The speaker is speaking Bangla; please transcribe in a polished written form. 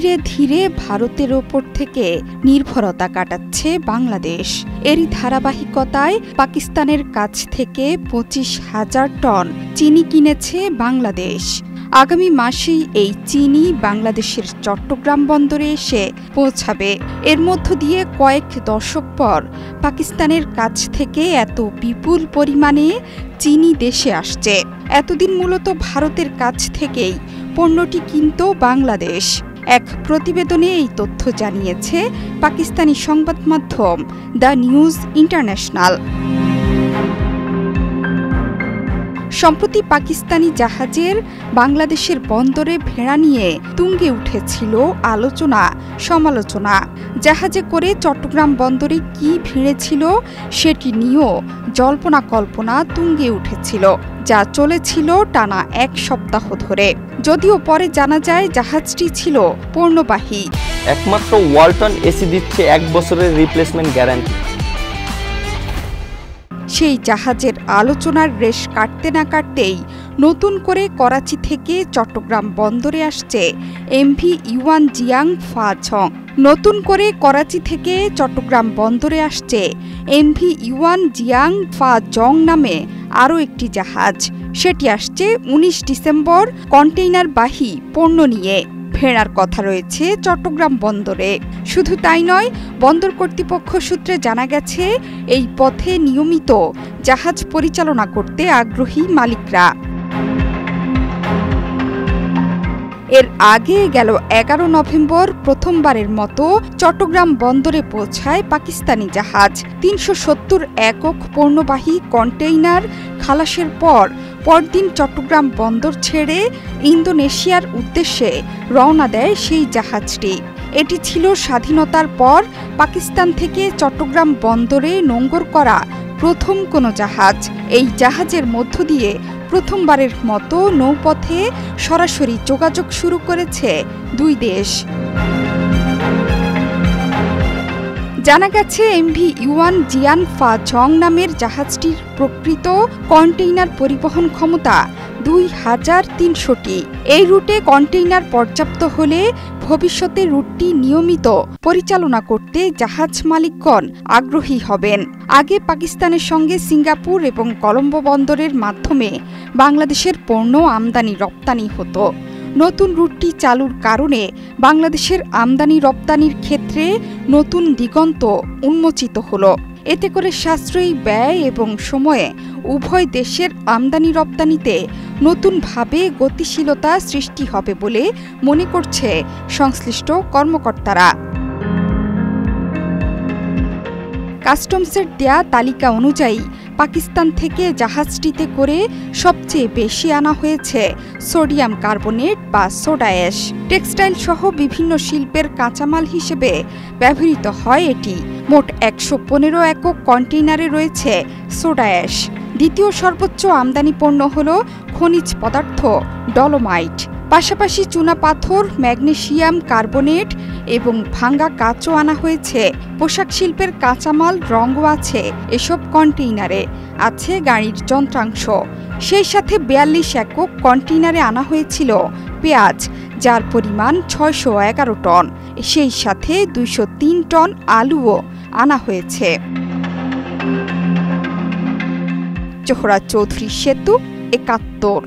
ধীরে ধীরে ভারতের ওপর থেকে নির্ভরতা কাটাচ্ছে বাংলাদেশ। এরই ধারাবাহিকতায় পাকিস্তানের কাছ থেকে 25,000 টন চিনি কিনেছে বাংলাদেশ। আগামী মাসেই এই চিনি বাংলাদেশের চট্টগ্রাম বন্দরে এসে পৌঁছাবে। এর মধ্য দিয়ে কয়েক দশক পর পাকিস্তানের কাছ থেকে এত বিপুল পরিমাণে চিনি দেশে আসছে। এতদিন মূলত ভারতের কাছ থেকেই পণ্যটি কিনত বাংলাদেশ। এক প্রতিবেদনে এই তথ্য জানিয়েছে পাকিস্তানি সংবাদ মাধ্যম দ্য নিউজ ইন্টারন্যাশনাল। সম্প্রতি পাকিস্তানি জাহাজের বাংলাদেশের বন্দরে ভেড়া নিয়ে তুঙ্গে উঠেছিল আলোচনা সমালোচনা। জাহাজে করে চট্টগ্রাম বন্দরে কি ভিড়েছিল সেটি নিয়েও জল্পনা কল্পনা তুঙ্গে উঠেছিল, যা চলেছিল টানা 1 সপ্তাহ ধরে। যদিও পরে জানা যায় জাহাজটি ছিল পণ্যবাহী। একমাত্র ওয়ালটন এসি দিচ্ছে 1 বছরের রিপ্লেসমেন্ট গ্যারান্টি। সেই জাহাজের আলোচনার রেশ কাটতে না কাটতেই নতুন করে করাচি থেকে চট্টগ্রাম বন্দরে আসছে এমভি ইউয়ান জিয়াং ফা ঝং। নতুন করে করাচি থেকে চট্টগ্রাম বন্দরে আসছে এমভি ইউয়ান জিয়াং ফা জং নামে আরও একটি জাহাজ। সেটি আসছে 19 ডিসেম্বর কন্টেইনারবাহী পণ্য নিয়ে। ফেরার কথা রয়েছে চট্টগ্রাম বন্দরে। শুধু তাই নয়, বন্দর কর্তৃপক্ষ সূত্রে জানা গেছে এই পথে নিয়মিত জাহাজ পরিচালনা করতে আগ্রহী মালিকরা। এর আগে গেল 11 নভেম্বর প্রথমবারের মতো চট্টগ্রাম বন্দরে পৌঁছায় পাকিস্তানি জাহাজ। 370 একক পণ্যবাহী কন্টেইনার খালাসের পরদিন চট্টগ্রাম বন্দর ছেড়ে ইন্দোনেশিয়ার উদ্দেশ্যে রওনা দেয় সেই জাহাজটি। এটি ছিল স্বাধীনতার পর পাকিস্তান থেকে চট্টগ্রাম বন্দরে নোঙর করা প্রথম কোনো জাহাজ। এই জাহাজের মধ্য দিয়ে প্রথমবারের মতো নৌপথে সরাসরি যোগাযোগ শুরু করেছে দুই দেশ। জানা গেছে এমভি ইউয়ান জিয়ান ফা ঝং নামের জাহাজটির প্রকৃত কন্টেইনার পরিবহন ক্ষমতা 2300টি। এই রুটে কন্টেইনার পর্যাপ্ত হলে ভবিষ্যতে রুটটি নিয়মিত পরিচালনা করতে জাহাজ মালিকগণ আগ্রহী হবেন। আগে পাকিস্তানের সঙ্গে সিঙ্গাপুর এবং কলম্বো বন্দরের মাধ্যমে বাংলাদেশের পণ্য আমদানি রপ্তানি হতো। নতুন রুটটি চালুর কারণে বাংলাদেশের আমদানি রপ্তানির ক্ষেত্রে নতুন দিগন্ত উন্মোচিত হলো। এতে করে সাশ্রয়ী ব্যয় এবং সময়ে উভয় দেশের আমদানি রপ্তানিতে নতুনভাবে গতিশীলতা সৃষ্টি হবে বলে মনে করছে সংশ্লিষ্ট কর্মকর্তারা। কাস্টমসের দেয়া তালিকা অনুযায়ী পাকিস্তান থেকে জাহাজটিতে করে সবচেয়ে বেশি আনা হয়েছে সোডিয়াম কার্বনেট বা সোডা অ্যাশ। টেক্সটাইল সহ বিভিন্ন শিল্পের কাঁচামাল হিসেবে ব্যবহৃত হয় এটি। মোট 115 একক কন্টেইনারে রয়েছে সোডা অ্যাশ। দ্বিতীয় সর্বোচ্চ আমদানি পণ্য হল খনিজ পদার্থ ডলোমাইট। পাশাপাশি চুনা পাথর, ম্যাগনেসিয়াম কার্বনেট এবং ভাঙ্গা কাঁচও আনা হয়েছে। পোশাক শিল্পের কাঁচামাল, রঙও আছে এসব কন্টেইনারে। আছে গাড়ির যন্ত্রাংশ। সেই সাথে 42 একক কন্টেইনারে আনা হয়েছিল পেঁয়াজ, যার পরিমাণ 611 টন। সেই সাথে 203 টন আলুও আনা হয়েছে। জোহরা চৌধুরী সেতু, 71।